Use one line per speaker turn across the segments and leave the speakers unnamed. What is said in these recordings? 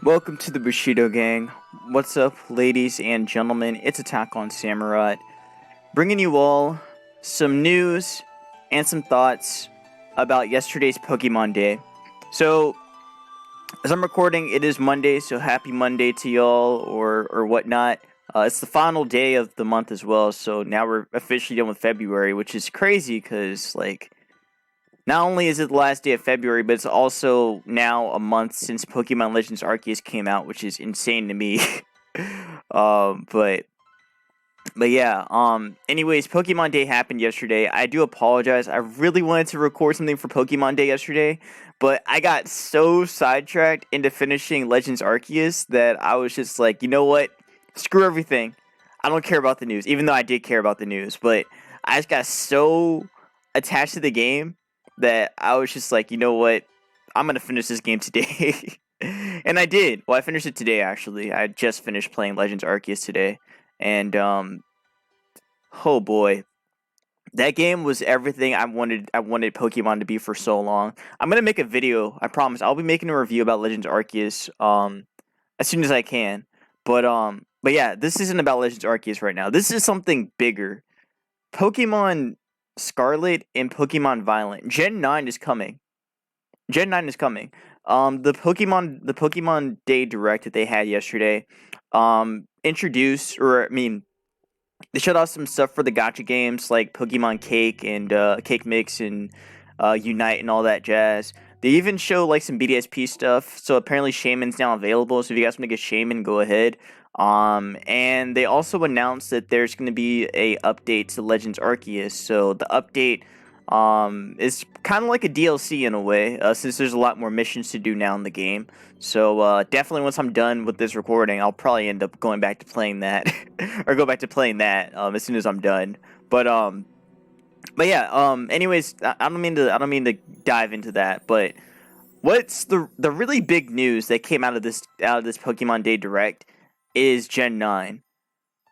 Welcome to the Bushido Gang. What's up, ladies and gentlemen? It's AttackonSamurott, bringing you all some news and some thoughts about yesterday's Pokemon Day. So, as I'm recording, it is Monday, so happy Monday to y'all, or whatnot. It's the final day of the month as well, so now we're officially done with February, which is crazy, because, not only is it the last day of February, but it's also now a month since Pokemon Legends Arceus came out, which is insane to me. But yeah. Anyways, Pokemon Day happened yesterday. I do apologize. I really wanted to record something for Pokemon Day yesterday, but I got so sidetracked into finishing Legends Arceus that I was just like, you know what? Screw everything. I don't care about the news, even though I did care about the news. But I just got so attached to the game that I was just like, you know what? I'm going to finish this game today. And I did. Well, I finished it today, actually. I just finished playing Legends Arceus today. And, oh boy. That game was everything I wanted Pokemon to be for so long. I'm going to make a video, I promise. I'll be making a review about Legends Arceus, as soon as I can. But yeah, this isn't about Legends Arceus right now. This is something bigger. Pokemon Scarlet and Pokemon Violet. Gen 9 is coming. Gen 9 is coming. The Pokemon Day Direct that they had yesterday, they showed off some stuff for the gacha games like Pokemon Cake and Cake Mix and Unite and all that jazz. They even show like some BDSP stuff. So apparently Shaman's now available. So if you guys want to get Shaman, go ahead. And they also announced that there's going to be a update to Legends Arceus. So the update is kind of like a DLC in a way, since there's a lot more missions to do now in the game. So definitely once I'm done with this recording, I'll probably end up going back to playing that, or go back to playing that as soon as I'm done. But yeah. Anyways, I don't mean to dive into that, but what's the really big news that came out of this Pokemon Day Direct is Gen 9.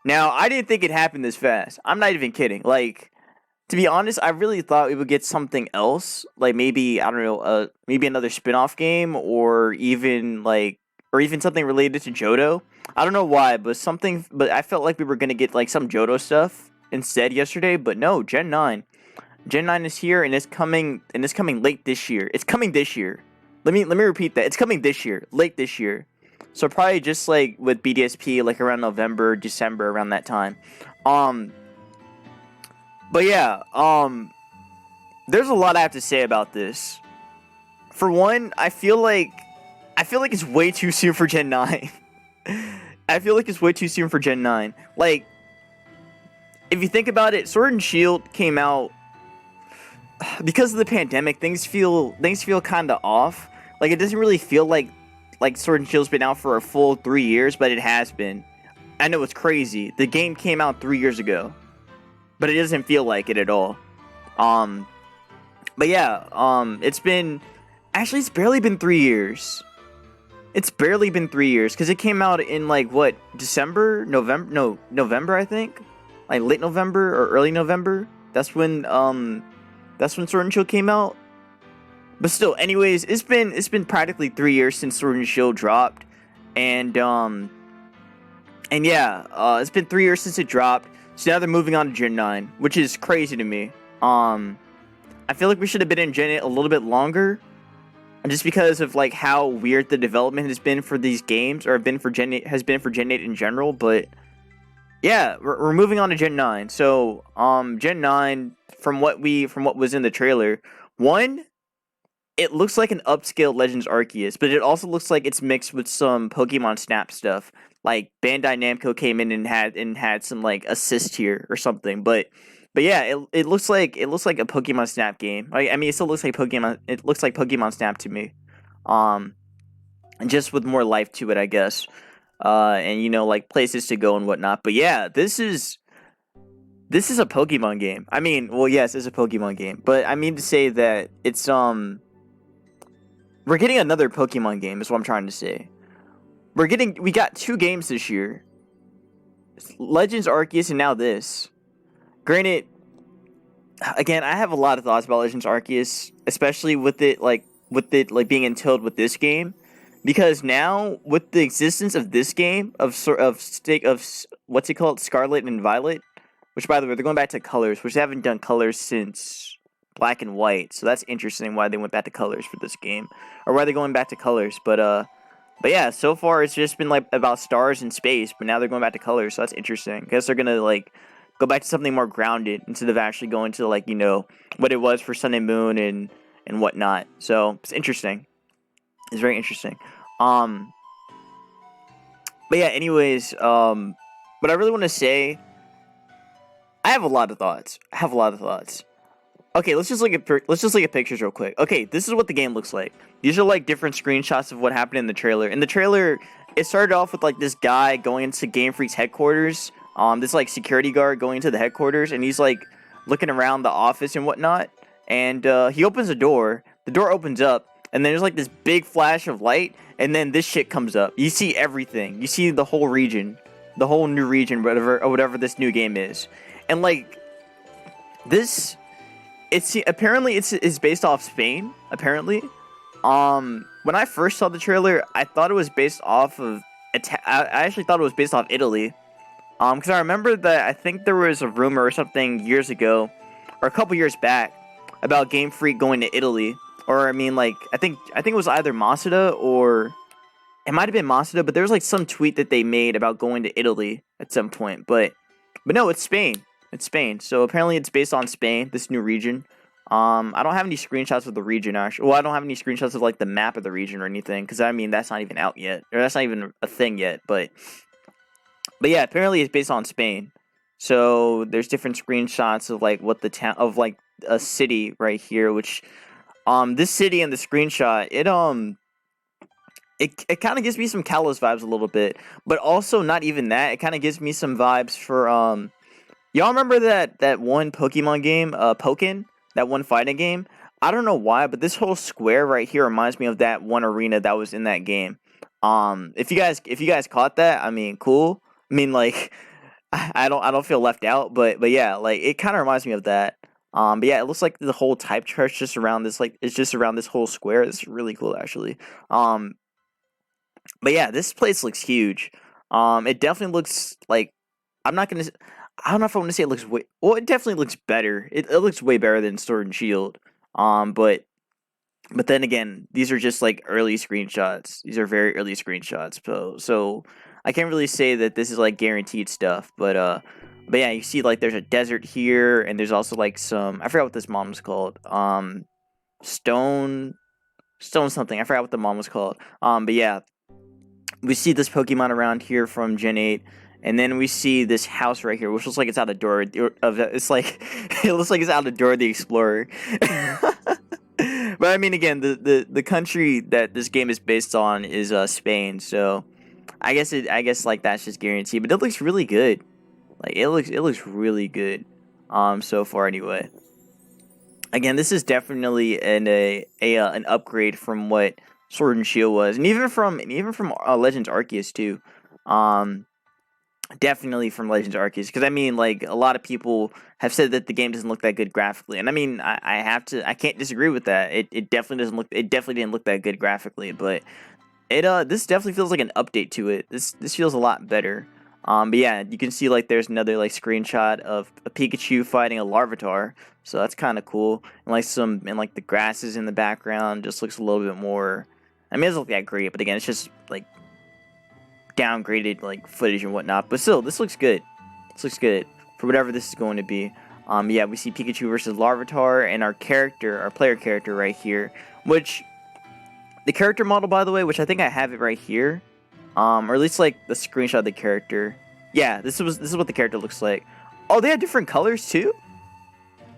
Now, I didn't think it happened this fast. I'm not even kidding. Like, to be honest, I really thought we would get something else. Like, maybe, I don't know, maybe another spin-off game, or even something related to Johto. I don't know why, but I felt like we were going to get, like, some Johto stuff instead yesterday, but no, Gen 9. Gen 9 is here, and it's coming late this year. It's coming this year. Let me repeat that. It's coming this year, late this year. So probably just like with BDSP, like around November, December, around that time. But yeah, there's a lot I have to say about this. For one, I feel like it's way too soon for Gen 9. I feel like it's way too soon for Gen 9. Like, if you think about it, Sword and Shield came out because of the pandemic. Things feel kind of off. Like, it doesn't really feel like Sword and Shield's been out for a full 3 years, but it has been. I know it's crazy. The game came out 3 years ago, but it doesn't feel like it at all. But yeah, it's barely been 3 years. It's barely been 3 years, because it came out in, like, what, November, I think? Like, late November or early November? That's when Sword and Shield came out. But still, anyways, it's been practically 3 years since Sword and Shield dropped, and yeah, it's been 3 years since it dropped. So now they're moving on to Gen 9, which is crazy to me. I feel like we should have been in Gen 8 a little bit longer, just because of like how weird the development has been for these games, or has been for Gen 8 in general. But yeah, we're moving on to Gen 9. So Gen 9, from what was in the trailer, it looks like an upscaled Legends Arceus, but it also looks like it's mixed with some Pokemon Snap stuff. Like Bandai Namco came in and had some like assist here or something. But yeah, it looks like a Pokemon Snap game. I mean, it still looks like Pokemon. It looks like Pokemon Snap to me. And just with more life to it, I guess. And you know, like places to go and whatnot. But yeah, this is a Pokemon game. I mean, well, yes, it's a Pokemon game, but I mean to say that it's we're getting another Pokemon game, is what I'm trying to say. We got 2 games this year. Legends Arceus and now this. Granted, again, I have a lot of thoughts about Legends Arceus, especially with it being entailed with this game. because now with the existence of this game what's it called, Scarlet and Violet, which by the way they're going back to colors, which they haven't done colors since Black and White, so that's interesting why they went back to colors for this game, or why they're going back to colors. But yeah, so far it's just been like about stars and space, but now they're going back to colors, so that's interesting. I guess they're gonna like go back to something more grounded instead of actually going to like, you know, what it was for Sun and Moon and whatnot. So it's interesting. It's very interesting. But yeah, anyways, what I really want to say, I have a lot of thoughts. Okay, let's just look at pictures real quick. Okay, this is what the game looks like. These are like different screenshots of what happened in the trailer. In the trailer, it started off with like this guy going into Game Freak's headquarters. This like security guard going into the headquarters, and he's like looking around the office and whatnot. And he opens the door. The door opens up, and then there's like this big flash of light, and then this shit comes up. You see everything. You see the whole region, the whole new region, whatever this new game is, and like this. Apparently it's based off Spain. Apparently, when I first saw the trailer, I thought it was based off of. I actually thought it was based off Italy. Because I remember that I think there was a rumor or something years ago, or a couple years back, about Game Freak going to Italy. Or I mean, like I think it was either Masada or it might have been Masada, but there was like some tweet that they made about going to Italy at some point. But no, it's Spain. It's Spain. So apparently it's based on Spain, this new region. I don't have any screenshots of the region actually. Well, I don't have any screenshots of like the map of the region or anything, because I mean that's not even out yet, or that's not even a thing yet. But yeah, apparently it's based on Spain. So there's different screenshots of like what the town of like a city right here, which this city in the screenshot, it kind of gives me some Kalos vibes a little bit, but also not even that. It kind of gives me some vibes for y'all remember that one Pokemon game, Pokken, that one fighting game? I don't know why, but this whole square right here reminds me of that one arena that was in that game. If you guys caught that, I mean, cool. I mean, like, I don't feel left out, but yeah, like it kind of reminds me of that. But yeah, it looks like the whole type chart's just around this, like it's just around this whole square. It's really cool actually. But yeah, this place looks huge. It definitely looks like I'm not gonna. I don't know if I want to say it looks way. Well, it definitely looks better. It looks way better than Sword and Shield. But then again, these are just like early screenshots. These are very early screenshots. So I can't really say that this is like guaranteed stuff. But yeah, you see like there's a desert here, and there's also like some. I forgot what this mom was called. Stone something. I forgot what the mom was called. But yeah, we see this Pokemon around here from Gen 8. And then we see this house right here, which looks like it's out of Dora. It's like it looks like it's out of Dora the Explorer. But I mean, again, the country that this game is based on is Spain. So I guess like that's just guaranteed. But it looks really good. Like it looks really good. So far anyway. Again, this is definitely an upgrade from what Sword and Shield was, and even from Legends Arceus too. Definitely from Legends Arceus, because I mean, like a lot of people have said that the game doesn't look that good graphically, and I mean, I can't disagree with that. It definitely didn't look that good graphically, but this definitely feels like an update to it. This feels a lot better. But yeah, you can see like there's another like screenshot of a Pikachu fighting a Larvitar, so that's kind of cool. And like the grasses in the background just looks a little bit more. I mean, it doesn't look that great, but again, it's just like downgraded like footage and whatnot, but still this looks good. This looks good for whatever this is going to be. Yeah, we see Pikachu versus Larvitar, and our player character right here, which the character model, by the way, which I think I have it right here, or at least like the screenshot of the character. Yeah, this is what the character looks like. Oh, they have different colors too?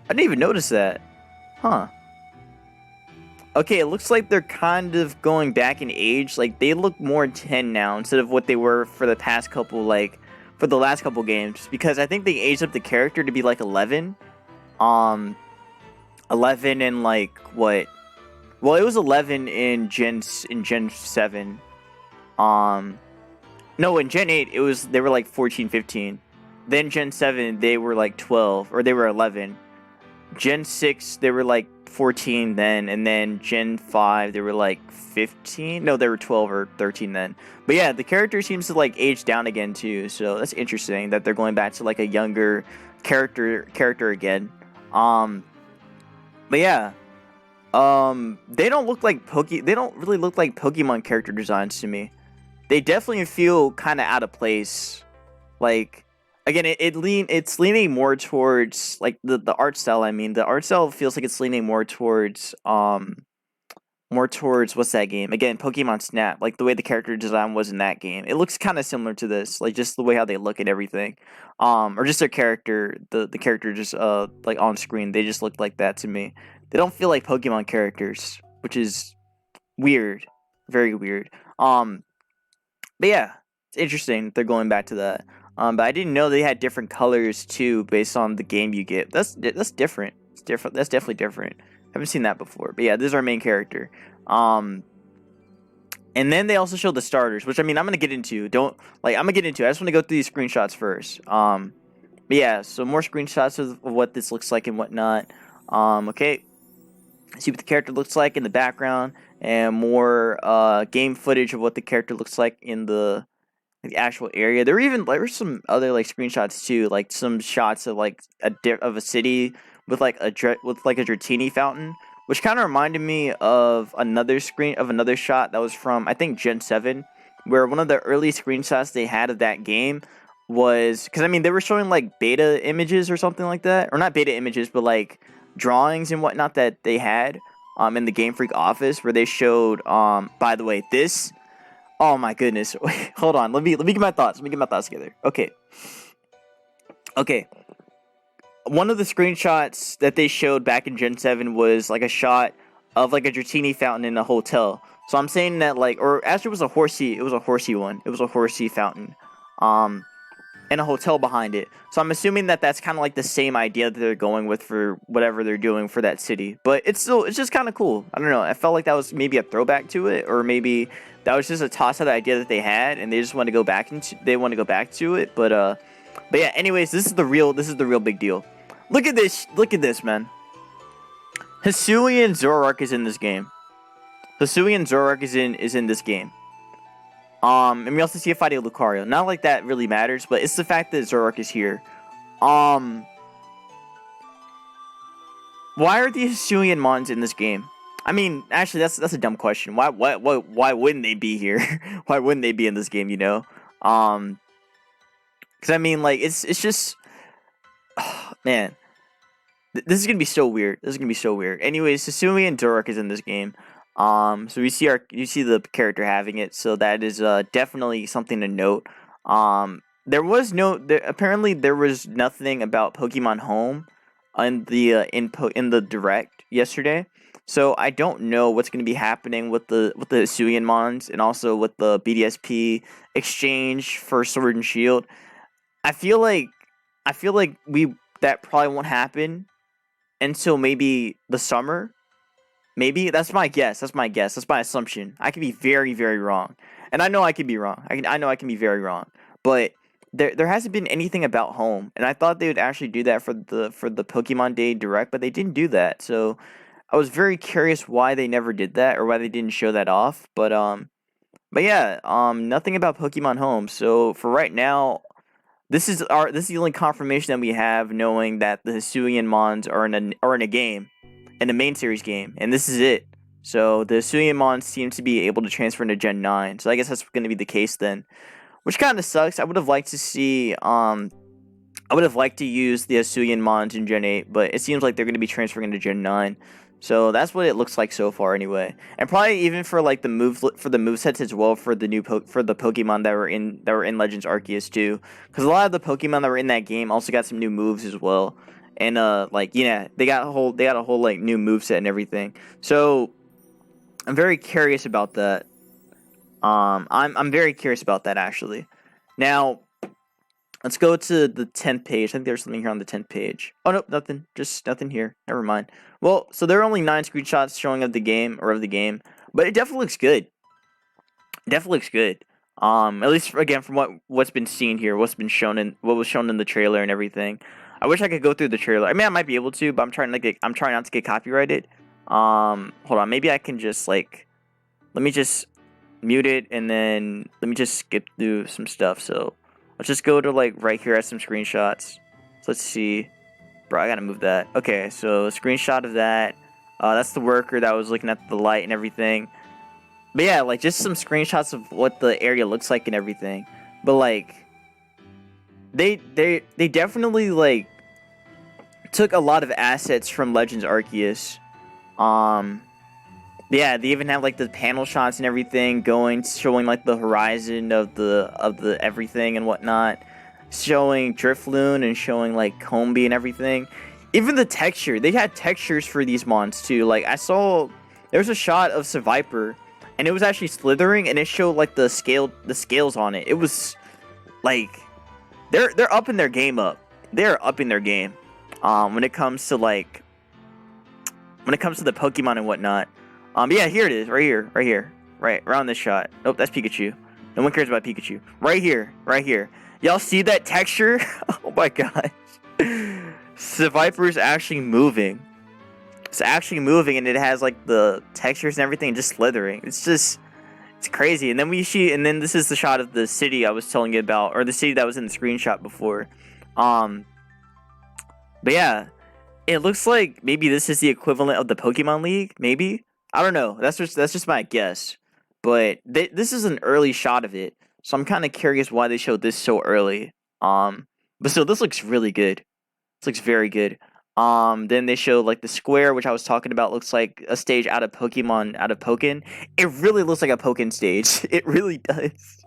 I didn't even notice that. Huh. Okay, it looks like they're kind of going back in age. Like, they look more 10 now instead of what they were for the last couple games. Because I think they aged up the character to be like 11. 11 and like, what? Well, it was 11 in Gen 7. No, in Gen 8, they were like 14, 15. Then Gen 7, they were like 12, or they were 11. Gen 6, they were like 14 then, and then Gen 5, they were like 15. No, they were 12 or 13 then. But yeah, the character seems to like age down again too. So that's interesting that they're going back to like a younger character again. Um, but yeah, they don't look like they don't really look like Pokemon character designs to me. They definitely feel kind of out of place. Like, again, it's leaning more towards like the art style. I mean, the art style feels like it's leaning more towards what's that game? Again, Pokemon Snap. Like the way the character design was in that game, it looks kind of similar to this. Like just the way how they look and everything, or just their character, the character just like on screen, they just look like that to me. They don't feel like Pokemon characters, which is weird, very weird. But yeah, it's interesting they're going back to that. But I didn't know they had different colors too based on the game you get. That's different. It's different. That's definitely different. Haven't seen that before. But yeah, this is our main character. And then they also showed the starters, which I mean I'm gonna get into. I'm gonna get into it. I just want to go through these screenshots first. But yeah, so more screenshots of what this looks like and whatnot. Okay. See what the character looks like in the background, and more game footage of what the character looks like in the actual area. There were some other like screenshots too, like some shots of like a city with like a Dratini fountain, which kind of reminded me of another shot that was from I think Gen 7, where one of the early screenshots they had of that game was, because I mean they were showing like beta images or something like that, or not beta images, but like drawings and whatnot that they had in the Game Freak office, where they showed by the way, this, oh my goodness. Wait, hold on. Let me get my thoughts. Let me get my thoughts together. Okay. One of the screenshots that they showed back in Gen 7 was like a shot of like a Dratini fountain in a hotel. So I'm saying that like, or actually it was a horsey one. It was a horsey fountain. And a hotel behind it. So I'm assuming that that's kind of like the same idea that they're going with for whatever they're doing for that city. But it's just kind of cool. I don't know. I felt like that was maybe a throwback to it, or maybe that was just a toss out idea that they had, and they just want to go back to it. But yeah. Anyways, this is the real big deal. Look at this, man. Hisuian Zoroark is in this game. Hisuian Zoroark is in this game. And we also see a fighting Lucario. Not like that really matters, but it's the fact that Zoroark is here. Why are the Hisuian Mons in this game? I mean, actually, that's a dumb question. Why wouldn't they be here? Why wouldn't they be in this game? You know, because I mean, like, it's just, oh, man, this is gonna be so weird. Anyways, Hisuian Zoroark is in this game. So you see the character having it, so that is definitely something to note. Apparently there was nothing about Pokemon Home in the direct yesterday. So I don't know what's going to be happening with the Hisuian Mons, and also with the BDSP exchange for Sword and Shield. I feel like that probably won't happen until maybe the summer. Maybe that's my guess. That's my assumption. I could be very, very wrong, and I know I could be wrong. I know I can be very wrong, but there hasn't been anything about home, and I thought they would actually do that for the Pokemon Day Direct, but they didn't do that. So I was very curious why they never did that, or why they didn't show that off. But yeah, nothing about Pokemon Home. So for right now, this is the only confirmation that we have, knowing that the Hisuian Mons are in a game. In the main series game, and this is it. So the Hisuian Mons seem to be able to transfer into Gen 9, so I guess that's going to be the case then, which kind of sucks. I would have liked to see, I would have liked to use the Hisuian Mons in Gen 8, but it seems like they're going to be transferring into Gen 9, so that's what it looks like so far anyway. And probably even for like the movesets as well, for the Pokemon that were in Legends Arceus too, because a lot of the Pokemon that were in that game also got some new moves as well. And they got a whole like new moveset and everything. So I'm very curious about that. I'm very curious about that actually. Now let's go to the 10th page. I think there's something here on the 10th page. Oh nope, nothing. Just nothing here. Never mind. Well, so there are only 9 screenshots showing of the game, but it definitely looks good. At least again from what's been seen here, what was shown in the trailer and everything. I wish I could go through the trailer. I mean, I might be able to, but I'm trying not to get copyrighted. Hold on, maybe I can just like, let me just mute it and then let me just skip through some stuff. So let's just go to like right here at some screenshots. So let's see, bro. I gotta move that. Okay, so a screenshot of that. That's the worker that was looking at the light and everything. But yeah, like just some screenshots of what the area looks like and everything. But like, they definitely like took a lot of assets from Legends Arceus. Yeah, they even have like the panel shots and everything going, showing like the horizon of the everything and whatnot, showing Drifloon and showing like Combi and everything. Even the texture, they had textures for these mons too. Like I saw, there was a shot of Seviper, and it was actually slithering, and it showed like the scales on it. It was like they're upping their game up. They're upping their game. When it comes to the Pokemon and whatnot. Yeah, here it is, right here, right around this shot. Nope, that's Pikachu. No one cares about Pikachu. Right here. Y'all see that texture? Oh my gosh. Seviper's actually moving. It's actually moving, and it has like the textures and everything just slithering. It's crazy. And then this is the shot of the city I was telling you about, or the city that was in the screenshot before. But yeah, it looks like maybe this is the equivalent of the Pokemon League, maybe? I don't know. That's just my guess. But this is an early shot of it, so I'm kind of curious why they showed this so early. But still, this looks really good. This looks very good. Then they showed like the square, which I was talking about, looks like a stage out of Pokken. It really looks like a Pokken stage. It really does.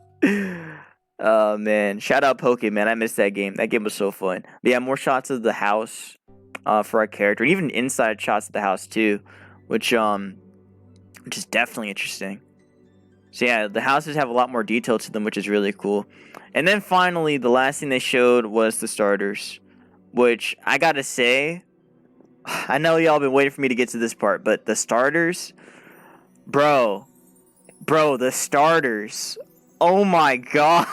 Oh man, shout out Pokken, man. I missed that game. That game was so fun. But yeah, more shots of the house for our character, and even inside shots of the house too, which is definitely interesting. So yeah, the houses have a lot more detail to them, which is really cool. And then finally, the last thing they showed was the starters, which I gotta say, I know y'all been waiting for me to get to this part, but the starters, bro, the starters, oh my god.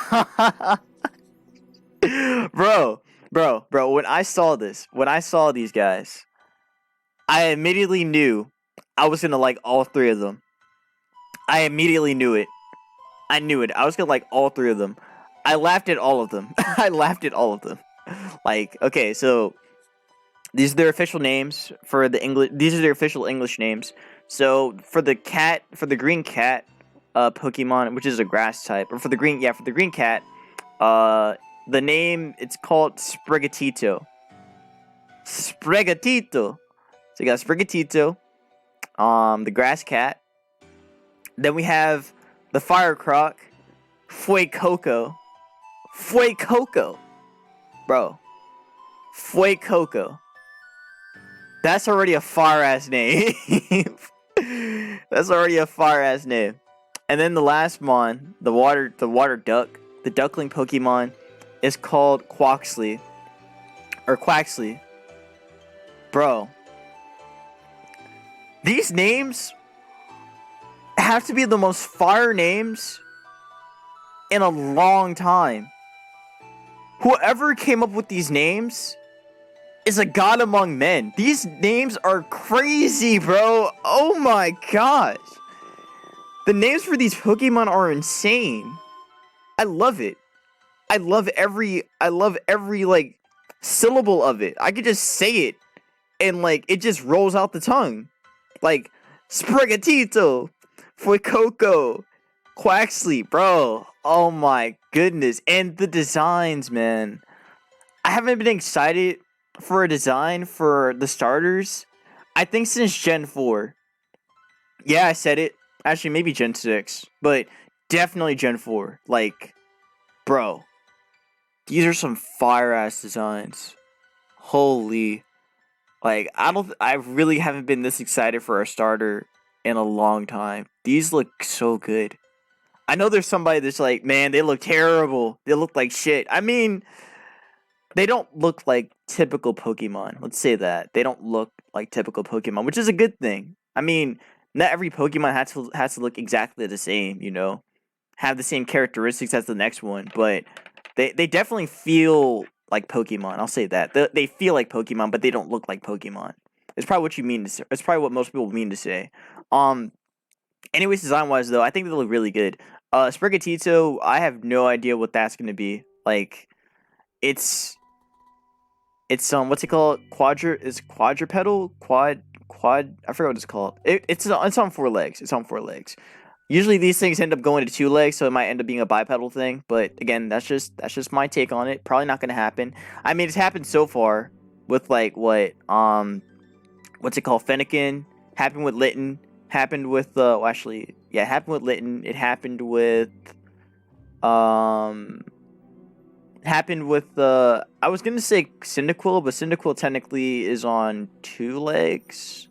bro, when I saw these guys, I immediately knew I was gonna like all three of them. I immediately knew it. I knew it. I was gonna like all three of them. I laughed at all of them. Like, okay, so these are their official names for the English. These are their official English names. So for the green cat, Pokemon, which is a grass type, or for the green cat, the name, it's called Sprigatito. So you got Sprigatito, the grass cat. Then we have the fire croc, Fuecoco, bro, Fuecoco. That's already a fire ass name. And then the last mon, the water duck, the duckling Pokemon, is called Quaxly. Bro, these names have to be the most fire names in a long time. Whoever came up with these names is a god among men. These names are crazy, bro. Oh my gosh. The names for these Pokemon are insane. I love it. I love every like syllable of it. I could just say it and like it just rolls out the tongue. Like Sprigatito, Fuecoco, Quaxly, bro. Oh my goodness. And the designs, man. I haven't been excited for a design for the starters, I think, since Gen 4. Yeah, I said it. Actually, maybe Gen 6. But definitely Gen 4. Like, bro. These are some fire-ass designs. Holy. Like, I really haven't been this excited for a starter in a long time. These look so good. I know there's somebody that's like, man, they look terrible. They look like shit. I mean, they don't look like typical Pokemon. Let's say that. They don't look like typical Pokemon, which is a good thing. I mean, not every Pokemon has to look exactly the same, you know? Have the same characteristics as the next one, but they definitely feel like Pokemon. I'll say that. They feel like Pokemon, but they don't look like Pokemon. It's probably what you mean to say. It's probably what most people mean to say. Um. Anyways, design wise though, I think they look really good. Sprigatito, I have no idea what that's gonna be. Like, it's what's it called? Quadrupedal? Quad I forgot what it's called. It's on four legs. It's on four legs. Usually these things end up going to two legs, so it might end up being a bipedal thing. But again, that's just my take on it. Probably not gonna happen. I mean, it's happened so far with like what's it called? Fennekin, happened with Litten, happened with it happened with Litten. It happened with happened with I was gonna say Cyndaquil, but Cyndaquil technically is on two legs.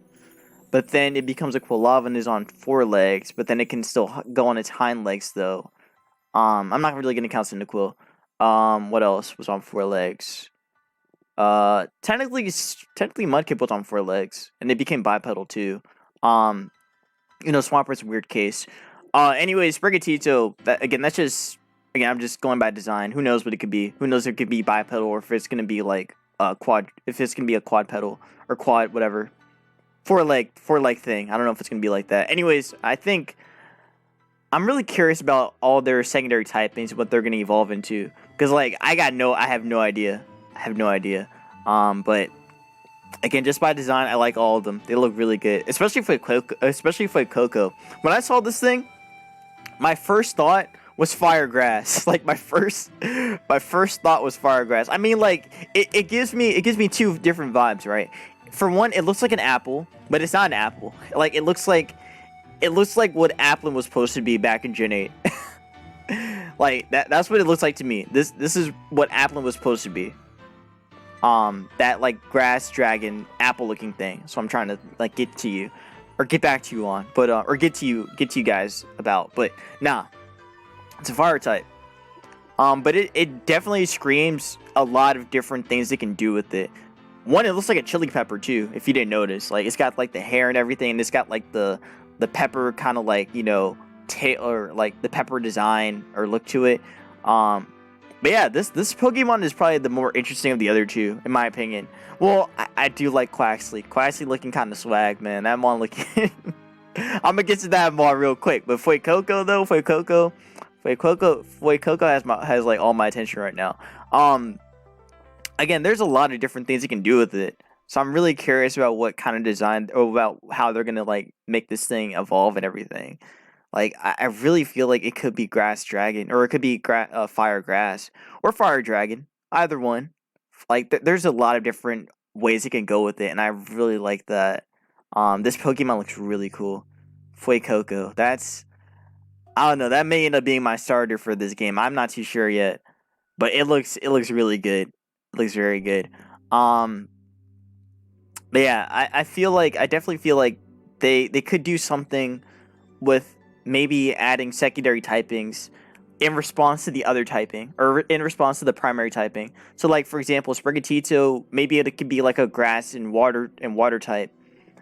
But then it becomes a Quilava and is on four legs, but then it can still go on its hind legs though. I'm not really gonna count Cyndaquil. What else was on four legs? Technically Mudkip was on four legs, and it became bipedal too. Swampert's a weird case. Anyways, Sprigatito, I'm just going by design. Who knows what it could be? Who knows if it could be bipedal or if it's gonna be like if it's gonna be a quadpedal or quad whatever. Four leg thing. I don't know if it's gonna be like that. Anyways, I think I'm really curious about all their secondary typings, what they're gonna evolve into. Because like I have no idea. But again, just by design, I like all of them. They look really good, especially for Coco. When I saw this thing, my first thought was Firegrass. Like my first thought was Firegrass. I mean, like it gives me two different vibes, right? For one, it looks like an apple, but it's not an apple. Like it looks like what Applin was supposed to be back in Gen 8. Like that's what it looks like to me. This is what Applin was supposed to be. That like grass dragon apple looking thing. So I'm trying to like get to you or get back to you on, but or get to you guys about. But nah, it's a fire type. But it definitely screams a lot of different things it can do with it. One, it looks like a chili pepper too, if you didn't notice. Like it's got like the hair and everything, and it's got like the pepper kind of like, tail or like the pepper design or look to it. But yeah, this Pokemon is probably the more interesting of the other two, in my opinion. Well, I do like Quaxly. Quaxly looking kind of swag, man. That Mon looking. I'm gonna get to that Mon real quick. But Fuecoco though, Fuecoco has like all my attention right now. Again, there's a lot of different things you can do with it. So I'm really curious about what kind of design, or about how they're going to like make this thing evolve and everything. Like, I really feel like it could be Grass Dragon, or it could be Fire Grass, or Fire Dragon. Either one. Like, there's a lot of different ways it can go with it, and I really like that. This Pokemon looks really cool. Fuecoco. I don't know, that may end up being my starter for this game. I'm not too sure yet. But it looks really good. It looks very good. But yeah, I definitely feel like they could do something with maybe adding secondary typings in response to the other typing, or in response to the primary typing. So like, for example, Sprigatito, maybe it could be like a grass and water type.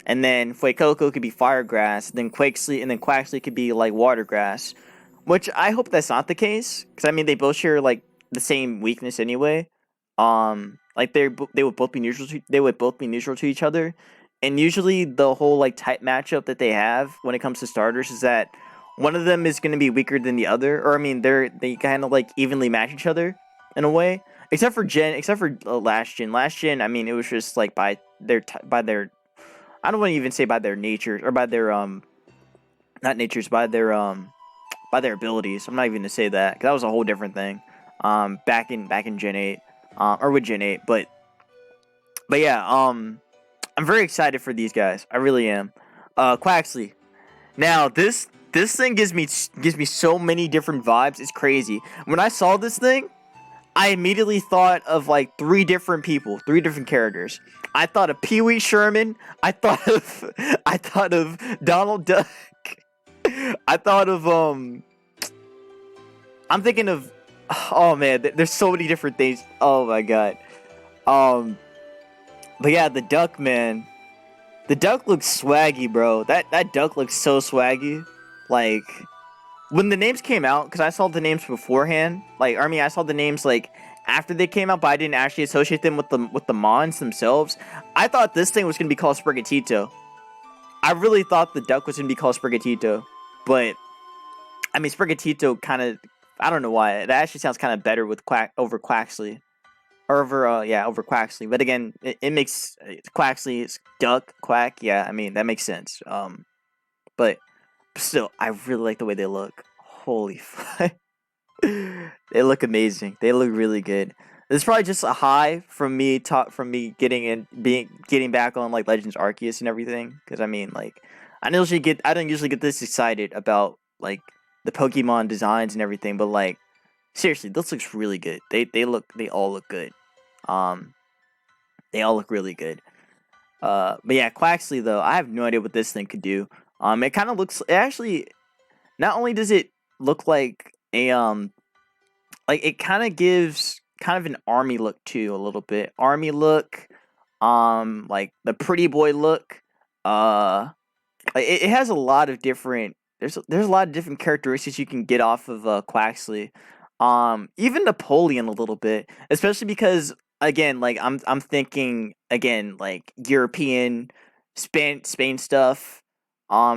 And then Fuecoco could be fire grass, then Quaxly could be like water grass. Which I hope that's not the case, because I mean they both share like the same weakness anyway. Like they would both be neutral to each other, and usually the whole like type matchup that they have when it comes to starters is that one of them is going to be weaker than the other, or I mean they kind of like evenly match each other in a way, except for last gen. I mean, it was just like by their I don't want to even say by their nature, or by their not natures, by their abilities. I'm not even gonna say that, 'cause that was a whole different thing. Back in Gen 8, or with Gen 8, but yeah, I'm very excited for these guys. I really am. Quaxly. Now this thing gives me so many different vibes. It's crazy. When I saw this thing, I immediately thought of like three different characters. I thought of Pee Wee Sherman. I thought of Donald Duck. I thought of I'm thinking of, oh man, there's so many different things. Oh my god. But yeah, the duck, man. The duck looks swaggy, bro. That duck looks so swaggy. Like, when the names came out, because I saw the names beforehand. Like, I mean, I saw the names like after they came out, but I didn't actually associate them with the mons themselves. I thought this thing was gonna be called Sprigatito. I really thought the duck was gonna be called Sprigatito, but I mean Sprigatito kind of, I don't know why, it actually sounds kind of better with over Quaxley. Or over Quaxley. But again, it makes Quaxley, it's duck, quack. Yeah, I mean that makes sense. But still, I really like the way they look. Holy fuck, they look amazing. They look really good. This is probably just a high from me getting back on like Legends Arceus and everything. Because I mean, like, I don't usually get this excited about like the Pokemon designs and everything. But like, seriously, this looks really good. They all look good. They all look really good. But yeah, Quaxley though, I have no idea what this thing could do. It kind of looks. It actually, not only does it look like a like it kind of gives kind of an army look too, a little bit army look. Like the pretty boy look. It has a lot of different. There's a lot of different characteristics you can get off of Quaxley. Even Napoleon a little bit, especially because again, like I'm thinking again like European, Spain stuff,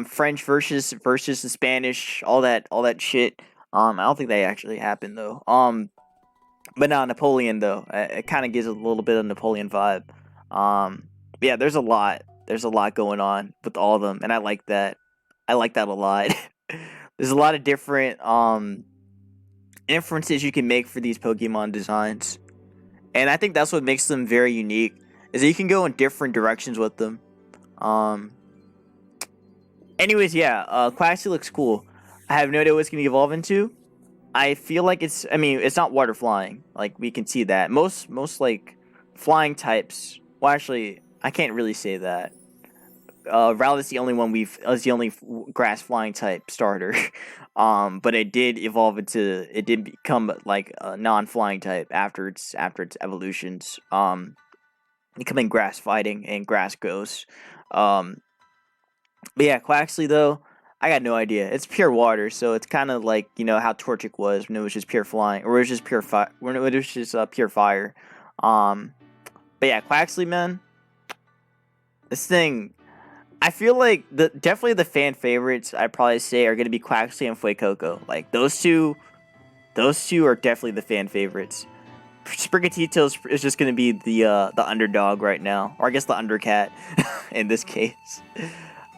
French versus the Spanish, all that shit. I don't think that actually happened though. But now Napoleon though, it kind of gives a little bit of Napoleon vibe. Yeah, there's a lot going on with all of them, and I like that. I like that a lot. There's a lot of different inferences you can make for these Pokemon designs, and I think that's what makes them very unique. Is that you can go in different directions with them. Anyways, yeah, Quaxley looks cool. I have no idea what it's gonna evolve into. I feel like it's not water flying. Like we can see that most like flying types. Well, actually, I can't really say that. Rowlet's the only one is the only grass flying type starter. But it did become like a non-flying type after its evolutions. Becoming grass fighting and grass ghost. But yeah, Quaxley though, I got no idea. It's pure water, so it's kind of like, you know, how Torchic was when it was just pure flying, or it was just pure fire. When it was just pure fire. But yeah, Quaxley, man, this thing, I feel like definitely the fan favorites I'd probably say are gonna be Quaxley and Fuecoco. Like those two are definitely the fan favorites. Sprigatito is just gonna be the underdog right now, or I guess the undercat in this case.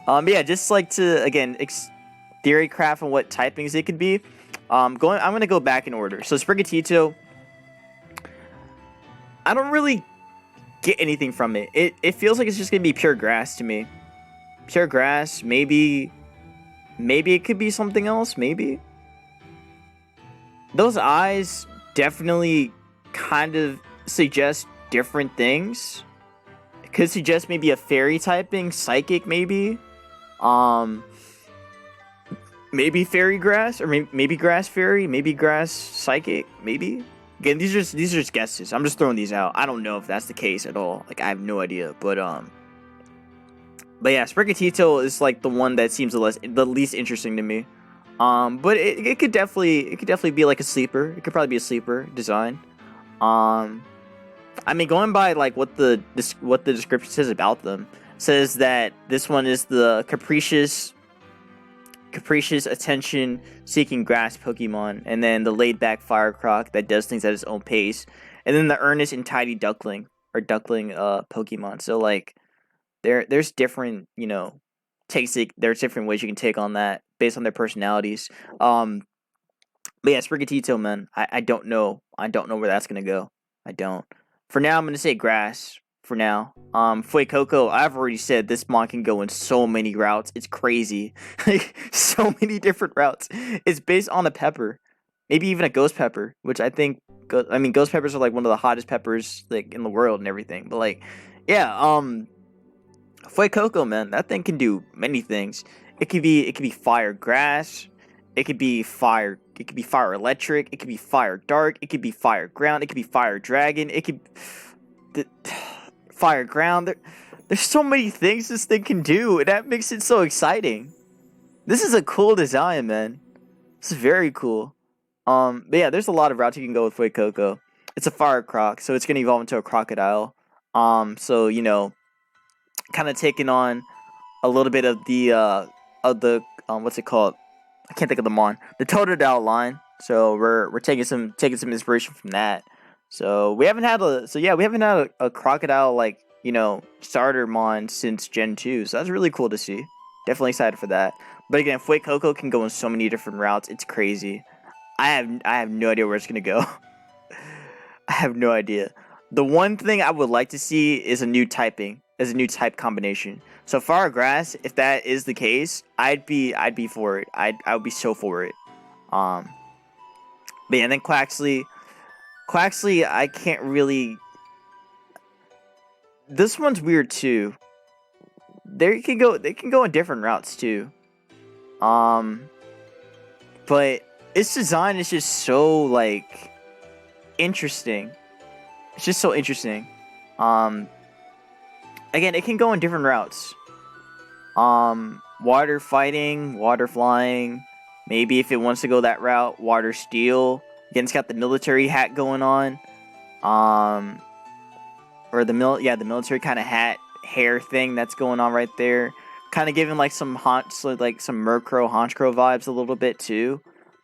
Yeah, just like to again theory craft on what typings it could be. I'm gonna go back in order. So Sprigatito, I don't really get anything from it. It feels like it's just gonna be pure grass to me. Pure grass, maybe it could be something else, maybe. Those eyes definitely kind of suggest different things. It could suggest maybe a fairy typing, psychic maybe. Maybe fairy grass, or maybe grass fairy, maybe grass psychic, maybe. Again, these are just guesses. I'm just throwing these out. I don't know if that's the case at all. Like I have no idea, but yeah, Sprigatito is like the one that seems the least interesting to me. But it could definitely be like a sleeper. It could probably be a sleeper design. I mean, going by like what the description says about them, says that this one is the capricious attention-seeking grass Pokemon, and then the laid-back Firecroc that does things at its own pace, and then the earnest and tidy duckling Pokemon. So like, there's different, you know, there's different ways you can take on that based on their personalities. But yeah, Sprigatito, man, I don't know where that's gonna go. I don't. For now, I'm gonna say grass. For now, Fuecoco, I've already said this mon can go in so many routes. It's crazy, like so many different routes. It's based on a pepper, maybe even a ghost pepper, which I think. I mean, ghost peppers are like one of the hottest peppers like in the world and everything. But like, yeah, Fuecoco, man, that thing can do many things. It could be fire grass. It could be fire. It could be fire electric. It could be fire dark. It could be fire ground. It could be fire dragon. It could. Fire ground. There's so many things this thing can do, and that makes it so exciting. This is a cool design, man. This is very cool. But yeah, there's a lot of routes you can go with Fuecoco. it's a fire croc, so it's gonna evolve into a crocodile. So kind of taking on a little bit of the what's it called? I can't think of the mon. The Totodile line. So we're taking some inspiration from that. So we haven't had a crocodile starter mon since Gen 2. So that's really cool to see. Definitely excited for that. But again, Fuecoco can go in so many different routes. It's crazy. I have no idea where it's gonna go. I have no idea. The one thing I would like to see is a new type combination. So Fire Grass, if that is the case, I'd be for it. I would be so for it. But yeah, and then Quaxley, I can't really. This one's weird too. They can go in different routes too. But its design is just so interesting. It's just so interesting. Again, it can go in different routes. Water fighting, water flying. Maybe if it wants to go that route, water steel. Again, it's got the military hat going on. Or the military kind of hat hair thing that's going on right there. Kind of giving some some Murkrow, Honchkrow vibes a little bit too.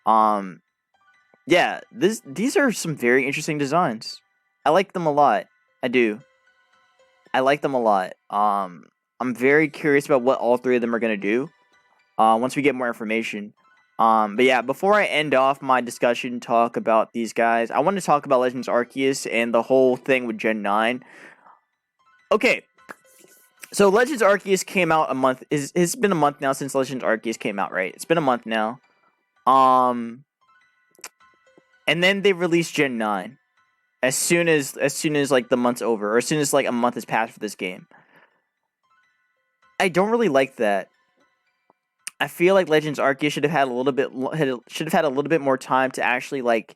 Yeah, these are some very interesting designs. I like them a lot. I do. I like them a lot. I'm very curious about what all three of them are gonna do. Once we get more information. But yeah, before I end off my discussion talk about these guys, I want to talk about Legends Arceus and the whole thing with Gen 9. Okay, so Legends Arceus came out a month. It's been a month now since Legends Arceus came out, right? It's been a month now. And then they released Gen 9 as soon as the month's over, or as soon as a month has passed for this game. I don't really like that. I feel like Legends Arceus should have had a little bit more time to actually what's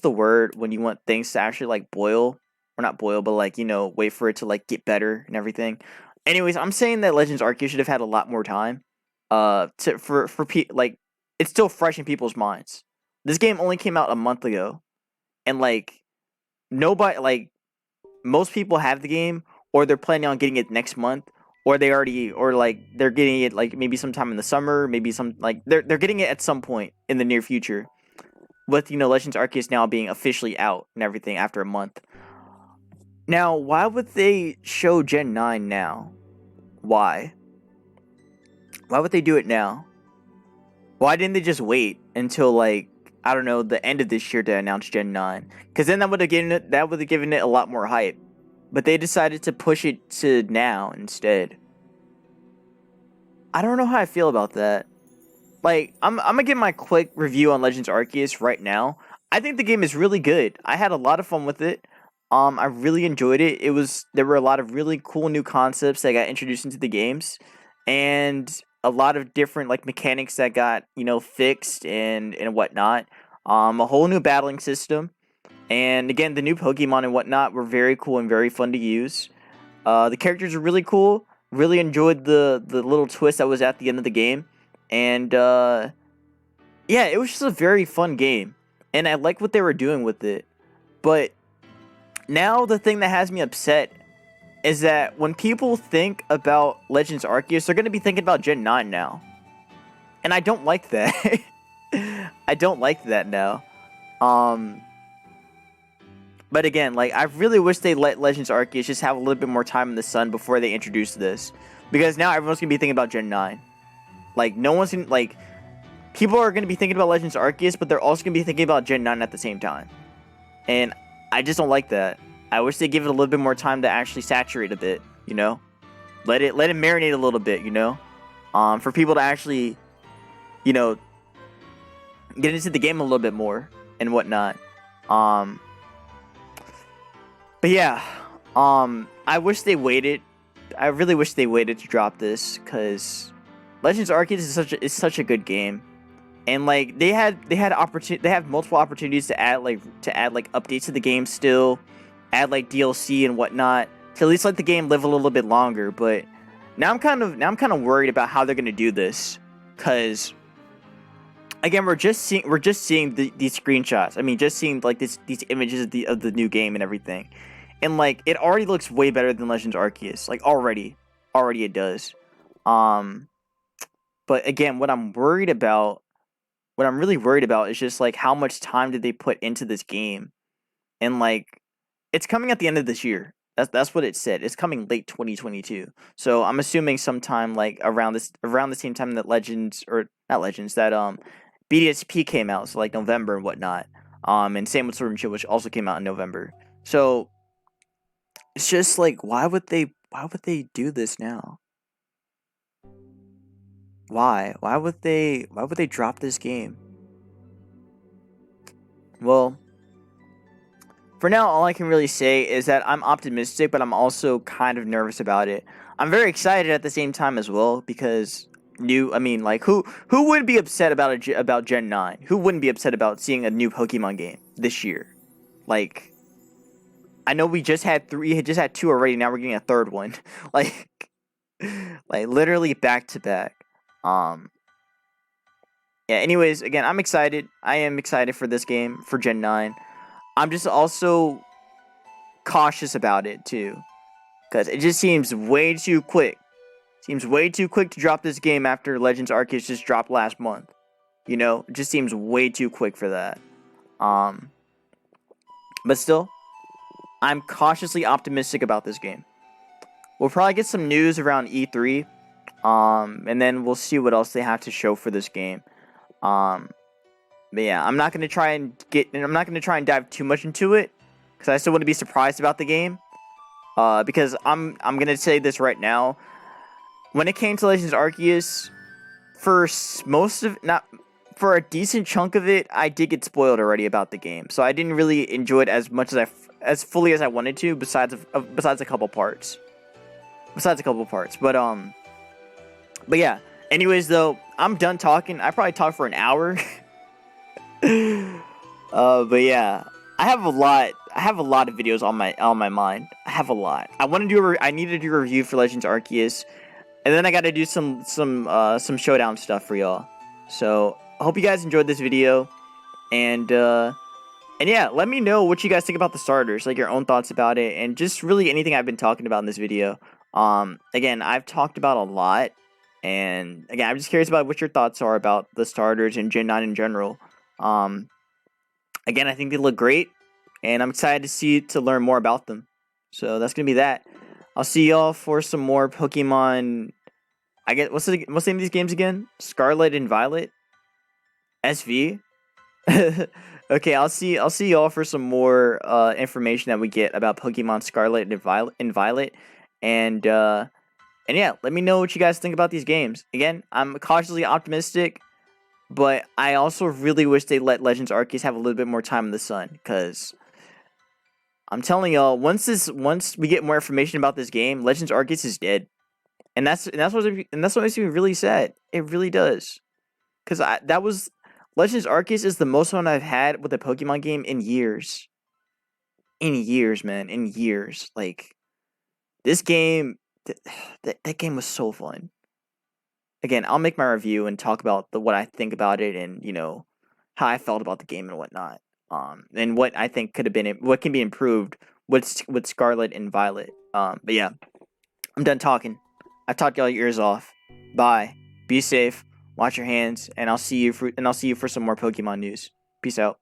the word when you want things to actually boil, or not boil, but wait for it to get better and everything. Anyways, I'm saying that Legends Arceus should have had a lot more time. It's still fresh in people's minds. This game only came out a month ago, and nobody most people have the game, or they're planning on getting it next month. Or they're getting it maybe sometime in the summer, maybe they're getting it at some point in the near future. With Legends Arceus now being officially out and everything after a month. Now, why would they show Gen 9 now? Why? Why would they do it now? Why didn't they just wait until I don't know, the end of this year to announce Gen 9? Because then that would have given it a lot more hype. But they decided to push it to now instead. I don't know how I feel about that. I'm gonna give my quick review on Legends Arceus right now. I think the game is really good. I had a lot of fun with it. I really enjoyed it. There were a lot of really cool new concepts that got introduced into the games, and a lot of different mechanics that got fixed and whatnot. A whole new battling system. And again, the new Pokemon and whatnot were very cool and very fun to use. The characters are really cool. Really enjoyed the little twist that was at the end of the game. And yeah, it was just a very fun game. And I like what they were doing with it. But now the thing that has me upset is that when people think about Legends Arceus, they're going to be thinking about Gen 9 now. And I don't like that. I don't like that now. But again, I really wish they let Legends Arceus just have a little bit more time in the sun before they introduce this. Because now everyone's going to be thinking about Gen 9. No one's going to, people are going to be thinking about Legends Arceus, but they're also going to be thinking about Gen 9 at the same time. And I just don't like that. I wish they give it a little bit more time to actually saturate a bit, Let it marinate a little bit, For people to actually, get into the game a little bit more and whatnot. But yeah, I wish they waited. I really wish they waited to drop this, because Legends Arceus is such a good game, and they have multiple opportunities to add updates to the game still, add DLC and whatnot to at least let the game live a little bit longer. But now I'm kind of worried about how they're gonna do this, because again, we're just seeing these screenshots. I mean, just seeing like these images of the new game and everything, and like it already looks way better than Legends Arceus. Like already it does. But again, what I'm really worried about is just like how much time did they put into this game, and like it's coming at the end of this year. That's what it said. It's coming late 2022. So I'm assuming sometime like around the same time that Legends, or not Legends, that BDSP came out, so like November and whatnot. And same with Sword and Shield, which also came out in November. So it's just like, why would they do this now? Why would they drop this game? Well, for now, all I can really say is that I'm optimistic, but I'm also kind of nervous about it. I'm very excited at the same time as well, because who would be upset about Gen 9? Who wouldn't be upset about seeing a new Pokemon game this year? Like, I know we just had 2 already, now we're getting a third one. like literally back to back. Yeah, anyways, again, I'm excited. I am excited for this game, for Gen 9. I'm just also cautious about it too, because it just seems way too quick. Seems way too quick to drop this game after Legends Arceus just dropped last month. You know, it just seems way too quick for that. But still, I'm cautiously optimistic about this game. We'll probably get some news around E3, and then we'll see what else they have to show for this game. But yeah, I'm not gonna try and dive too much into it, because I still want to be surprised about the game. Because I'm gonna say this right now. When it came to Legends Arceus, for a decent chunk of it, I did get spoiled already about the game, so I didn't really enjoy it as much as fully as I wanted to. Besides a couple parts. But yeah. Anyways, though, I'm done talking. I probably talked for an hour. But yeah, I have a lot of videos on my mind. I have a lot. I need to do a review for Legends Arceus, and then I got to do some showdown stuff for y'all. So I hope you guys enjoyed this video, and yeah, let me know what you guys think about the starters, like your own thoughts about it, and just really anything I've been talking about in this video. Again, I've talked about a lot, and again, I'm just curious about what your thoughts are about the starters and Gen 9 in general. Again, I think they look great, and I'm excited to learn more about them. So that's gonna be that. I'll see y'all for some more Pokemon. I get what's the name of these games again? Scarlet and Violet, SV. Okay, I'll see y'all for some more information that we get about Pokemon Scarlet and Violet, and yeah, let me know what you guys think about these games. Again, I'm cautiously optimistic, but I also really wish they let Legends Arceus have a little bit more time in the sun, because I'm telling y'all, once we get more information about this game, Legends Arceus is dead, and that's what makes me really sad. It really does, because Legends Arceus is the most fun I've had with a Pokemon game in years. In years, man, in years. Like, this game, that game was so fun. Again, I'll make my review and talk about what I think about it, and how I felt about the game and whatnot. And what I think what can be improved with Scarlet and Violet. But yeah, I'm done talking. I've talked y'all your ears off. Bye. Be safe. Watch your hands, and I'll see you for some more Pokemon news. Peace out.